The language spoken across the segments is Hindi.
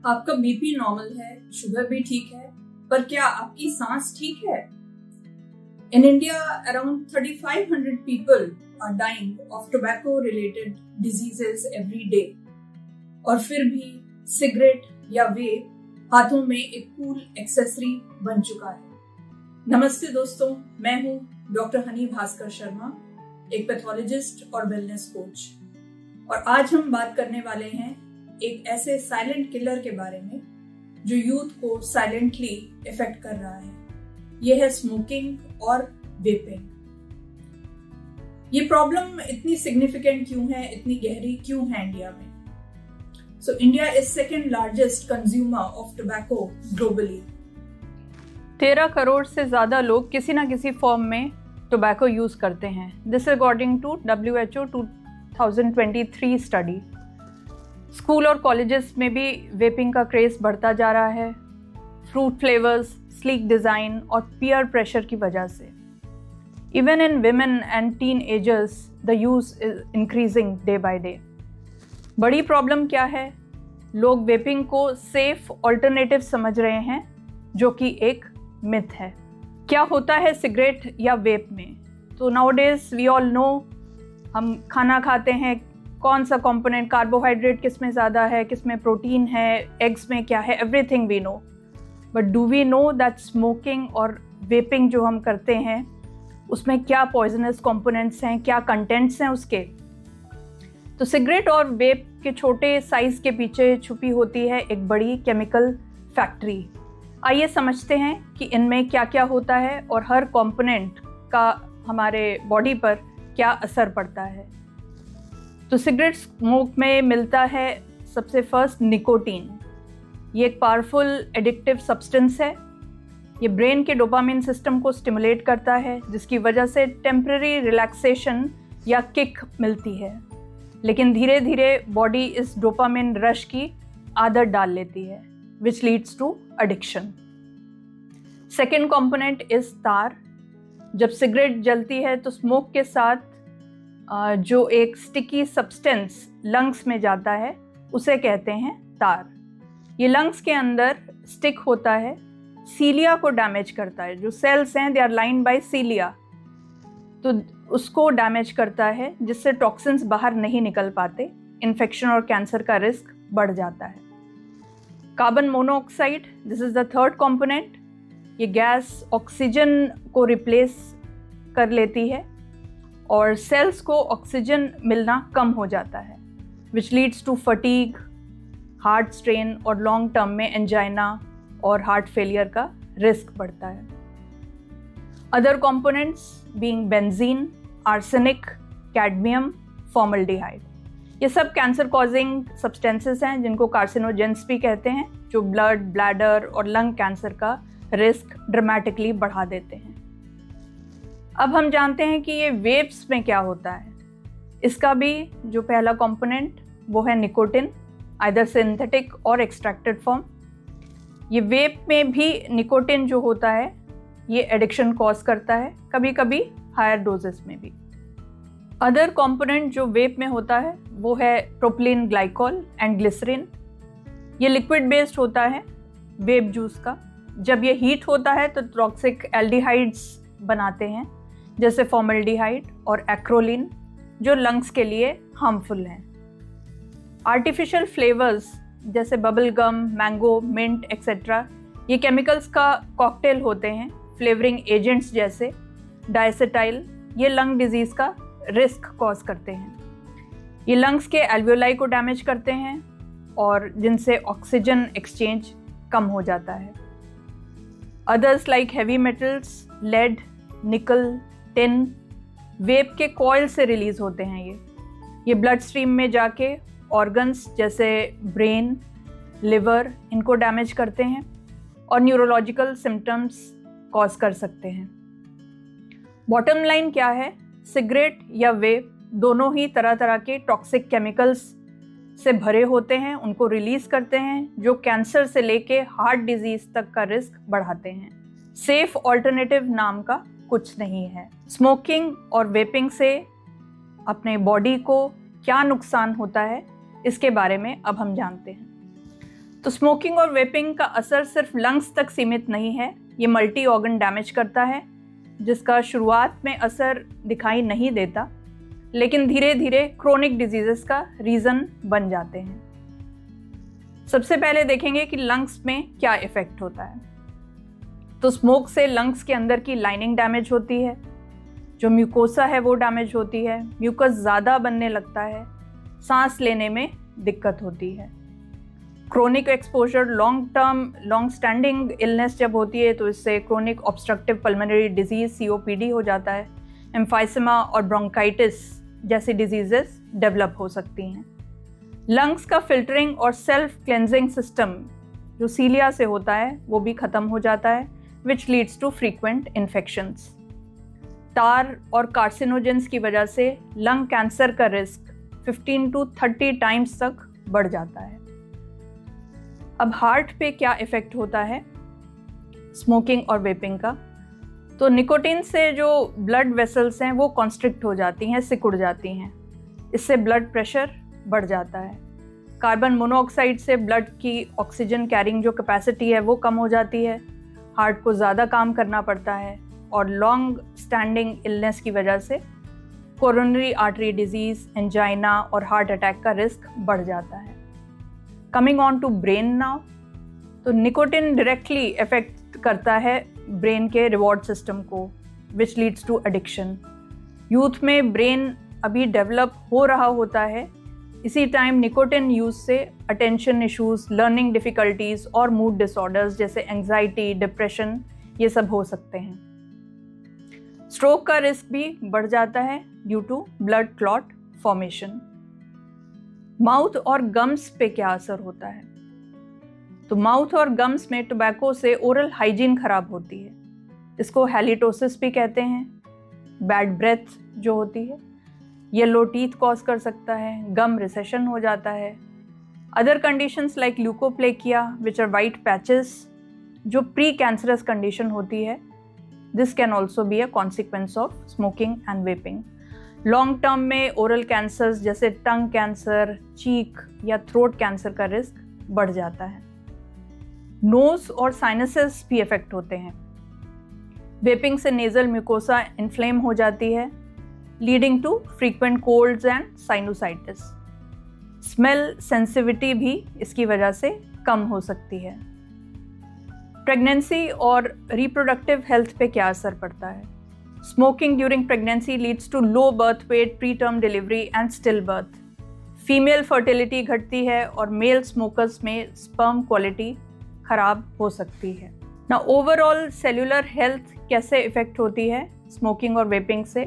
आपका बीपी नॉर्मल है, शुगर भी ठीक है, पर क्या आपकी सांस ठीक है? In India, around 3,500 people are dying of tobacco-related diseases every day. और फिर भी सिगरेट या वेप हाथों में एक कूल एक्सेसरी बन चुका है। नमस्ते दोस्तों, मैं हूँ डॉक्टर हनी भास्कर शर्मा, एक पैथोलॉजिस्ट और वेलनेस कोच। और आज हम बात करने वाले हैं एक ऐसे साइलेंट किलर के बारे में जो यूथ को साइलेंटली इफेक्ट कर रहा है। यह है स्मोकिंग और वेपिंग। ये प्रॉब्लम इतनी सिग्निफिकेंट क्यों है, इतनी गहरी क्यों है इंडिया में? So India is second largest consumer of tobacco globally. 13 crore से ज्यादा लोग किसी ना किसी फॉर्म में टोबैको यूज करते हैं। दिस अकॉर्डिंग टू WHO 2023 स्टडी। स्कूल और कॉलेजेस में भी वेपिंग का क्रेज बढ़ता जा रहा है, फ्रूट फ्लेवर्स, स्लीक डिज़ाइन और पीयर प्रेशर की वजह से। Even in women and teenagers the use is increasing day by day. बड़ी प्रॉब्लम क्या है? लोग वेपिंग को सेफ ऑल्टरनेटिव समझ रहे हैं, जो कि एक मिथ है। क्या होता है सिगरेट या वेप में? तो नाउडेज वी ऑल नो, हम खाना खाते हैं, कौन सा कंपोनेंट, कार्बोहाइड्रेट किस में ज़्यादा है, किस में प्रोटीन है, एग्स में क्या है, everything we know. But do we know that smoking और वेपिंग जो हम करते हैं उसमें क्या पॉइजनस कंपोनेंट्स हैं, क्या कंटेंट्स हैं उसके? तो सिगरेट और वेप के छोटे साइज़ के पीछे छुपी होती है एक बड़ी केमिकल फैक्ट्री। आइए समझते हैं कि इनमें क्या क्या होता है और हर कंपोनेंट का हमारे बॉडी पर क्या असर पड़ता है। तो सिगरेट स्मोक में मिलता है सबसे फर्स्ट निकोटीन। ये एक पावरफुल एडिक्टिव सब्सटेंस है। ये ब्रेन के डोपामिन सिस्टम को स्टिमुलेट करता है, जिसकी वजह से टेम्पररी रिलैक्सेशन या किक मिलती है। लेकिन धीरे धीरे बॉडी इस डोपामिन रश की आदत डाल लेती है, which leads to addiction. Second component is tar. जब सिगरेट जलती है तो स्मोक के साथ जो एक स्टिकी सब्सटेंस लंग्स में जाता है उसे कहते हैं तार। ये लंग्स के अंदर स्टिक होता है, सीलिया को डैमेज करता है। जो सेल्स हैं दे आर लाइंड बाय सीलिया, तो उसको डैमेज करता है, जिससे टॉक्सिन्स बाहर नहीं निकल पाते, इन्फेक्शन और कैंसर का रिस्क बढ़ जाता है। Carbon monoxide, this is the third component. ये गैस ऑक्सीजन को रिप्लेस कर लेती है और सेल्स को ऑक्सीजन मिलना कम हो जाता है, which leads to fatigue, heart strain और लॉन्ग टर्म में एंजाइना और हार्ट फेलियर का रिस्क बढ़ता है। Other components being benzene, arsenic, cadmium, formaldehyde, ये सब कैंसर कॉजिंग सब्सटेंसेस हैं जिनको कार्सिनोजेंस भी कहते हैं, जो ब्लड, ब्लैडर और लंग कैंसर का रिस्क ड्रामेटिकली बढ़ा देते हैं। अब हम जानते हैं कि ये वेप्स में क्या होता है। इसका भी जो पहला कंपोनेंट वो है निकोटिन, आइदर सिंथेटिक और एक्सट्रैक्टेड फॉर्म। ये वेप में भी निकोटिन जो होता है ये एडिक्शन कॉज करता है, कभी कभी हायर डोजेस में भी। अदर कंपोनेंट जो वेप में होता है वो है प्रोपिलीन ग्लाइकॉल एंड ग्लिसरीन। ये लिक्विड बेस्ड होता है वेप जूस का। जब ये हीट होता है तो टॉक्सिक एल्डिहाइड्स बनाते हैं, जैसे फॉर्मल्डिहाइड और एक्रोलीन, जो लंग्स के लिए हार्मफुल हैं। आर्टिफिशियल फ्लेवर्स जैसे bubble gum, mango, mint etcetera, ये केमिकल्स का कॉकटेल होते हैं। फ्लेवरिंग एजेंट्स जैसे डायसेटाइल, ये लंग डिजीज़ का रिस्क कॉज करते हैं। ये लंग्स के एल्वियोलाई को डैमेज करते हैं और जिनसे ऑक्सीजन एक्सचेंज कम हो जाता है। Others like heavy metals, lead, nickel, tin, vape के कॉइल से रिलीज होते हैं। ये ब्लड स्ट्रीम में जाके ऑर्गन्स जैसे ब्रेन, लिवर, इनको डैमेज करते हैं और न्यूरोलॉजिकल सिम्टम्स कॉज कर सकते हैं। बॉटम लाइन क्या है? सिगरेट या वेप दोनों ही तरह तरह के टॉक्सिक केमिकल्स से भरे होते हैं, उनको रिलीज करते हैं, जो कैंसर से लेके हार्ट डिजीज तक का रिस्क बढ़ाते हैं। सेफ ऑल्टरनेटिव नाम का कुछ नहीं है। स्मोकिंग और वेपिंग से अपने बॉडी को क्या नुकसान होता है इसके बारे में अब हम जानते हैं। तो स्मोकिंग और वेपिंग का असर सिर्फ लंग्स तक सीमित नहीं है, ये मल्टी ऑर्गन डैमेज करता है, जिसका शुरुआत में असर दिखाई नहीं देता, लेकिन धीरे धीरे क्रोनिक डिजीजेस का रीज़न बन जाते हैं। सबसे पहले देखेंगे कि लंग्स में क्या इफ़ेक्ट होता है। तो स्मोक से लंग्स के अंदर की लाइनिंग डैमेज होती है, जो म्यूकोसा है वो डैमेज होती है, म्यूकस ज़्यादा बनने लगता है, सांस लेने में दिक्कत होती है। Chronic exposure, long standing illness जब होती है तो इससे chronic obstructive pulmonary disease COPD हो जाता है, एम्फाइसेमा और ब्रोंकाइटिस जैसी डिजीजेस डेवलप हो सकती हैं। लंग्स का फिल्टरिंग और सेल्फ क्लेंजिंग सिस्टम जो सीलिया से होता है वो भी ख़त्म हो जाता है, which leads to frequent infections. Tar और कार्सिनोजेंस की वजह से लंग कैंसर का रिस्क 15 to 30 टाइम्स तक बढ़ जाता है। अब हार्ट पे क्या इफ़ेक्ट होता है स्मोकिंग और वेपिंग का? तो निकोटीन से जो ब्लड वेसल्स हैं वो कॉन्स्ट्रिक्ट हो जाती हैं, सिकुड़ जाती हैं, इससे ब्लड प्रेशर बढ़ जाता है। कार्बन मोनोऑक्साइड से ब्लड की ऑक्सीजन कैरिंग जो कैपेसिटी है वो कम हो जाती है, हार्ट को ज़्यादा काम करना पड़ता है, और लॉन्ग स्टैंडिंग इलनेस की वजह से कोरोनरी आर्टरी डिजीज़, एंजाइना और हार्ट अटैक का रिस्क बढ़ जाता है। Coming on to brain now, तो निकोटिन डायरेक्टली इफेक्ट करता है ब्रेन के रिवॉर्ड सिस्टम को, which leads to addiction. Youth में ब्रेन अभी डेवलप हो रहा होता है, इसी टाइम निकोटिन यूज से अटेंशन इश्यूज, लर्निंग डिफ़िकल्टीज और मूड डिसऑर्डर्स जैसे एंग्जाइटी, डिप्रेशन ये सब हो सकते हैं। स्ट्रोक का रिस्क भी बढ़ जाता है due to blood clot formation. Mouth और गम्स पे क्या असर होता है? तो माउथ और गम्स में टोबैको से ओरल हाइजीन खराब होती है, इसको हैलिटोसिस भी कहते हैं। बैड ब्रेथ जो होती है, येलो टीथ कॉज कर सकता है, गम रिसेशन हो जाता है। Other conditions like leukoplakia which are white patches जो प्री कैंसरस कंडीशन होती है, this can also be a consequence of smoking and vaping. Long term में ओरल कैंसर्स जैसे टंग कैंसर, चीक या थ्रोट कैंसर का रिस्क बढ़ जाता है। नोज और साइनसेस भी इफेक्ट होते हैं। वेपिंग से नेजल म्यूकोसा इन्फ्लेम हो जाती है, leading to frequent colds and sinusitis. Smell sensitivity भी इसकी वजह से कम हो सकती है। प्रेगनेंसी और रिप्रोडक्टिव हेल्थ पे क्या असर पड़ता है? Smoking during pregnancy leads to low birth weight, pre term delivery and still birth. Female fertility घटती है और मेल स्मोकर्स में स्पर्म क्वालिटी खराब हो सकती है। ना ओवरऑल सेल्यूलर हेल्थ कैसे इफेक्ट होती है स्मोकिंग और वेपिंग से?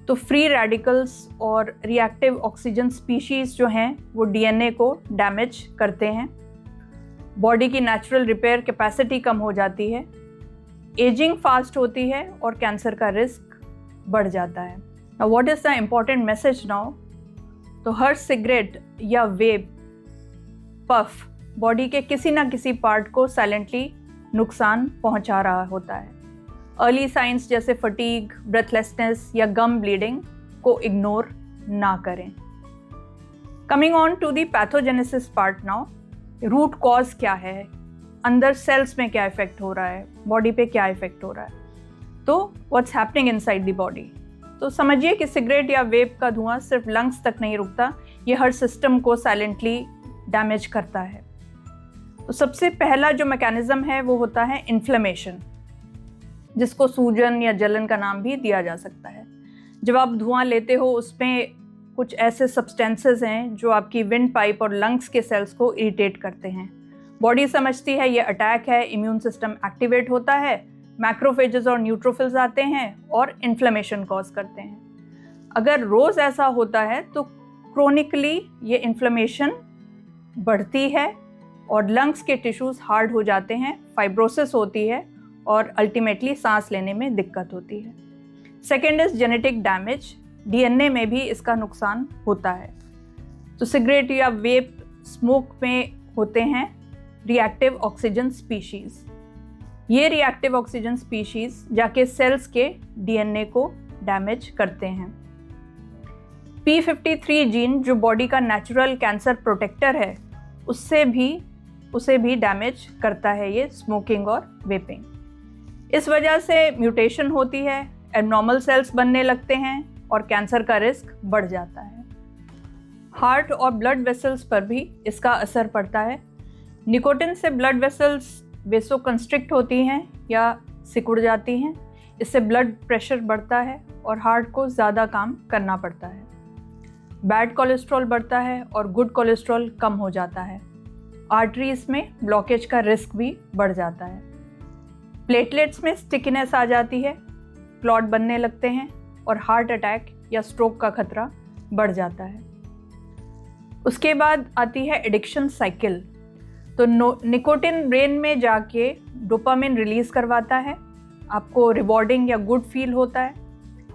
तो फ्री रेडिकल्स और रिएक्टिव ऑक्सीजन स्पीशीज़ जो हैं वो DNA को डैमेज करते हैं, बॉडी की नेचुरल रिपेयर कैपेसिटी कम हो जाती है, एजिंग फास्ट होती है और कैंसर का रिस्क बढ़ जाता है। Now what is the important message now? तो हर सिगरेट या वेप, पफ बॉडी के किसी ना किसी पार्ट को साइलेंटली नुकसान पहुंचा रहा होता है। अर्ली साइंस जैसे फटीग, ब्रेथलेसनेस या गम ब्लीडिंग को इग्नोर ना करें। Coming on to the pathogenesis part now, root cause क्या है, अंदर सेल्स में क्या इफेक्ट हो रहा है, बॉडी पे क्या इफेक्ट हो रहा है, तो what's happening inside the body. तो समझिए कि सिगरेट या वेप का धुआं सिर्फ लंग्स तक नहीं रुकता, ये हर सिस्टम को साइलेंटली डैमेज करता है। तो सबसे पहला जो मैकेनिज्म है वो होता है इन्फ्लेमेशन, जिसको सूजन या जलन का नाम भी दिया जा सकता है। जब आप धुआं लेते हो उसमें कुछ ऐसे सब्सटेंसेस हैं जो आपकी विंड पाइप और लंग्स के सेल्स को इरिटेट करते हैं। बॉडी समझती है ये अटैक है, इम्यून सिस्टम एक्टिवेट होता है, मैक्रोफेजेस और न्यूट्रोफिल्स आते हैं और इन्फ्लेमेशन कॉज करते हैं। अगर रोज़ ऐसा होता है तो क्रोनिकली ये इन्फ्लेमेशन बढ़ती है और लंग्स के टिश्यूज हार्ड हो जाते हैं, फाइब्रोसिस होती है और अल्टीमेटली सांस लेने में दिक्कत होती है। Second is genetic damage, DNA में भी इसका नुकसान होता है। तो सिगरेट या वेप स्मोक में होते हैं रिएक्टिव ऑक्सीजन स्पीशीज़। ये रिएक्टिव ऑक्सीजन स्पीशीज़ जाके सेल्स के DNA को डैमेज करते हैं। P53 जीन जो बॉडी का नेचुरल कैंसर प्रोटेक्टर है, उससे भी उसे भी डैमेज करता है ये स्मोकिंग और वेपिंग। इस वजह से म्यूटेशन होती है, एबनॉर्मल सेल्स बनने लगते हैं और कैंसर का रिस्क बढ़ जाता है। हार्ट और ब्लड वेसल्स पर भी इसका असर पड़ता है। निकोटिन से ब्लड वेसल्स वेसोकंस्ट्रिक्ट होती हैं या सिकुड़ जाती हैं। इससे ब्लड प्रेशर बढ़ता है और हार्ट को ज़्यादा काम करना पड़ता है। बैड कोलेस्ट्रॉल बढ़ता है और गुड कोलेस्ट्रॉल कम हो जाता है। आर्टरीज में ब्लॉकेज का रिस्क भी बढ़ जाता है। प्लेटलेट्स में स्टिकीनेस आ जाती है, क्लॉट बनने लगते हैं और हार्ट अटैक या स्ट्रोक का खतरा बढ़ जाता है। उसके बाद आती है एडिक्शन साइकिल। तो निकोटिन ब्रेन में जाके डोपामिन रिलीज करवाता है, आपको रिवॉर्डिंग या गुड फील होता है,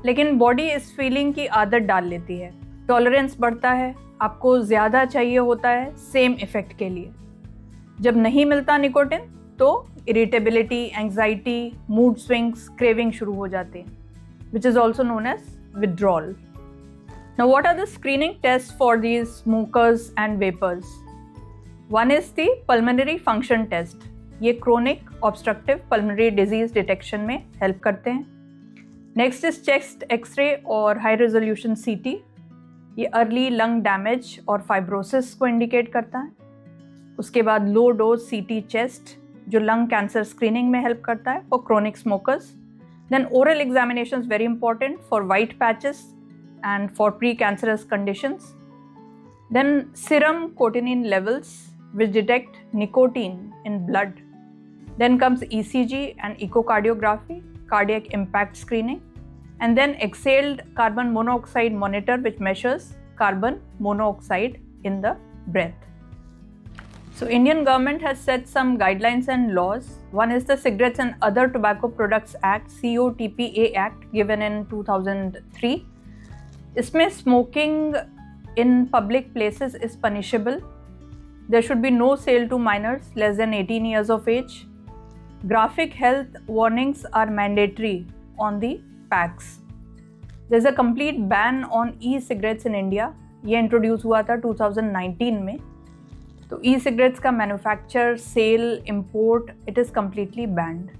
लेकिन बॉडी इस फीलिंग की आदत डाल लेती है। टॉलरेंस बढ़ता है, आपको ज़्यादा चाहिए होता है सेम इफ़ेक्ट के लिए। जब नहीं मिलता निकोटिन तो irritability, anxiety, mood swings, craving शुरू हो जाते हैं, which is also known as withdrawal. Now, what are the screening tests for these smokers and vapors? One is the pulmonary function test. ये chronic obstructive pulmonary disease detection में help करते हैं। Next is chest X-ray और high resolution CT. ये early lung damage और fibrosis को indicate करता है। उसके बाद low dose CT chest जो lung cancer screening में help करता है for chronic smokers. Then oral examination is very important for white patches and for precancerous conditions. Then serum cotinine levels which detect nicotine in blood. Then comes ECG and echocardiography, cardiac impact screening. And then exhaled carbon monoxide monitor which measures carbon monoxide in the breath. So Indian government has set some guidelines and laws. One is the Cigarettes and Other Tobacco Products Act, COTPA Act, given in 2003. इसमें smoking in public places is punishable. There should be no sale to minors less than 18 years of age. Graphic health warnings are mandatory on the packs. There's a complete ban on e-cigarettes in India. ये introduce हुआ था 2019 में। तो ई सिगरेट्स का manufacture, sale, import, it is completely banned.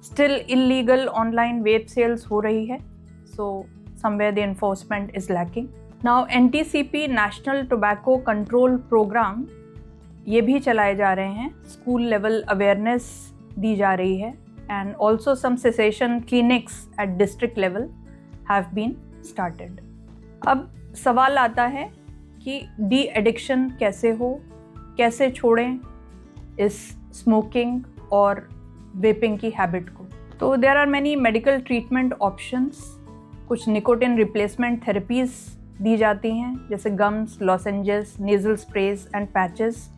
Still illegal online web sales हो रही है, so somewhere the enforcement is lacking. Now NTCP national tobacco control programme ये भी चलाए जा रहे हैं, स्कूल लेवल अवेयरनेस दी जा रही है and also some cessation clinics at district level have been started. अब सवाल आता है कि डी एडिक्शन कैसे हो, कैसे छोड़ें इस स्मोकिंग और वेपिंग की हैबिट को। तो there are many medical treatment options. कुछ निकोटिन रिप्लेसमेंट थेरेपीज दी जाती हैं, जैसे gums, lozenges, nasal sprays and patches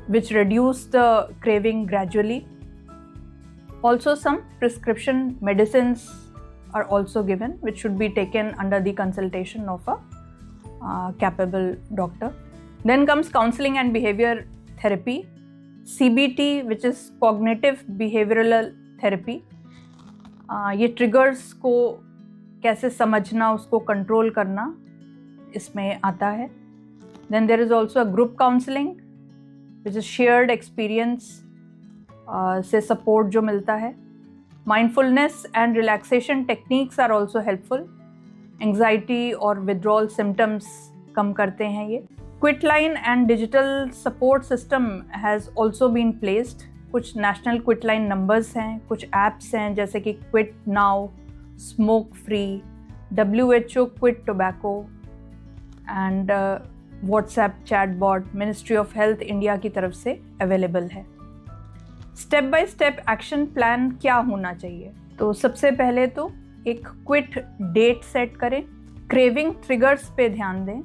which reduce the craving gradually. Also some prescription medicines are also given which should be taken under the consultation of a capable doctor. Then comes counseling and behavior therapy, CBT, which is cognitive behavioral therapy. ये triggers को कैसे समझना, उसको control करना इसमें आता है। Then there is also a group counseling, which is shared experience से support जो मिलता है। Mindfulness and relaxation techniques are also helpful. Anxiety और विड्रॉल सिम्टम्स कम करते हैं ये। Quit line and digital support system has also been placed. कुछ नेशनल क्विट लाइन नंबर्स हैं, कुछ ऐप्स हैं जैसे कि quit now, smoke free, WHO quit tobacco and WhatsApp chatbot ministry of health India की तरफ से अवेलेबल है। Step by step action plan क्या होना चाहिए? तो सबसे पहले तो एक क्विट डेट सेट करें, क्रेविंग ट्रिगर्स पे ध्यान दें,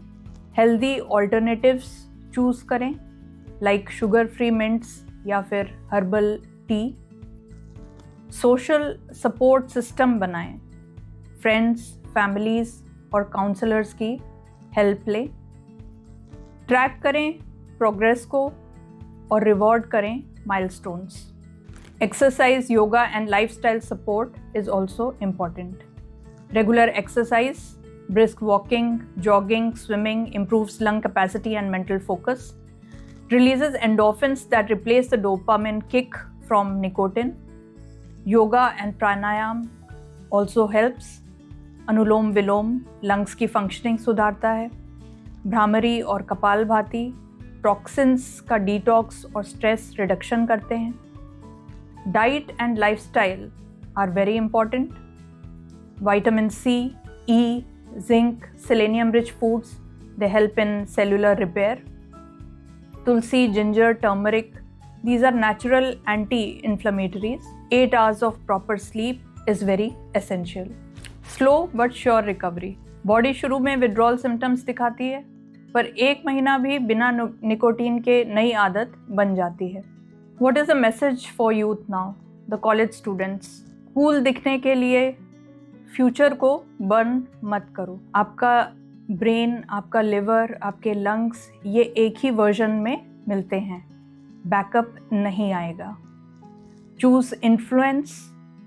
हेल्दी ऑल्टरनेटिव्स चूज़ करें लाइक शुगर फ्री मिंट्स या फिर herbal tea. Social support system बनाएं, फ्रेंड्स, फैमिलीज और काउंसलर्स की हेल्प लें। ट्रैक करें प्रोग्रेस को और रिवॉर्ड करें milestones. Exercise, yoga and lifestyle support is also important. Regular exercise, brisk walking, jogging, swimming improves lung capacity and mental focus. releases endorphins that replace the dopamine kick from nicotine. Yoga and pranayam also helps. Anulom vilom lungs की फंक्शनिंग सुधारता है. भ्रामरी और कपालभाति टॉक्सिन्स का डिटॉक्स और स्ट्रेस रिडक्शन करते हैं. Diet and lifestyle are very important. Vitamin C, E, zinc, selenium rich foods, they help in cellular repair. Tulsi, ginger, turmeric, these are natural anti-inflammatories. 8 hours of proper sleep is very essential. Slow but sure recovery. Body शुरू में withdrawal symptoms दिखाती है, पर 1 महीना भी बिना निकोटीन के नई आदत बन जाती है. What is the message for youth now? The college students. Cool दिखने के लिए फ्यूचर को बर्न मत करो. आपका ब्रेन, आपका लिवर, आपके लंग्स ये एक ही वर्जन में मिलते हैं. बैकअप नहीं आएगा. Choose influence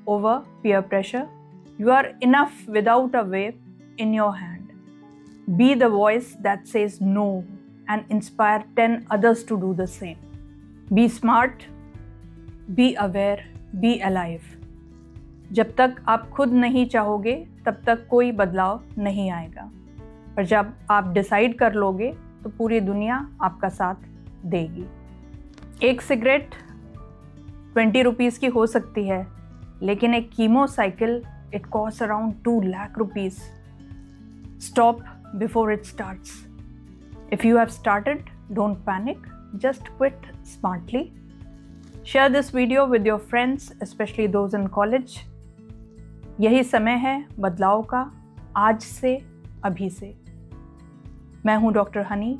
over peer pressure. You are enough without a wave in your hand. Be the voice that says no and inspire 10 others to do the same. Be smart, be aware, be alive. जब तक आप खुद नहीं चाहोगे तब तक कोई बदलाव नहीं आएगा, पर जब आप डिसाइड कर लोगे तो पूरी दुनिया आपका साथ देगी. एक सिगरेट 20 रुपीज़ की हो सकती है, लेकिन एक chemo cycle it cost around 2 lakh rupees. Stop before it starts. If you have started, don't panic, just quit smartly. Share this video with your friends, specially those in college. यही समय है बदलाव का, आज से, अभी से. मैं हूँ डॉक्टर हनी,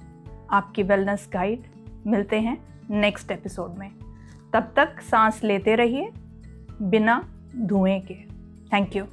आपकी वेलनेस गाइड. मिलते हैं नेक्स्ट एपिसोड में. तब तक सांस लेते रहिए बिना धुएं के. Thank you.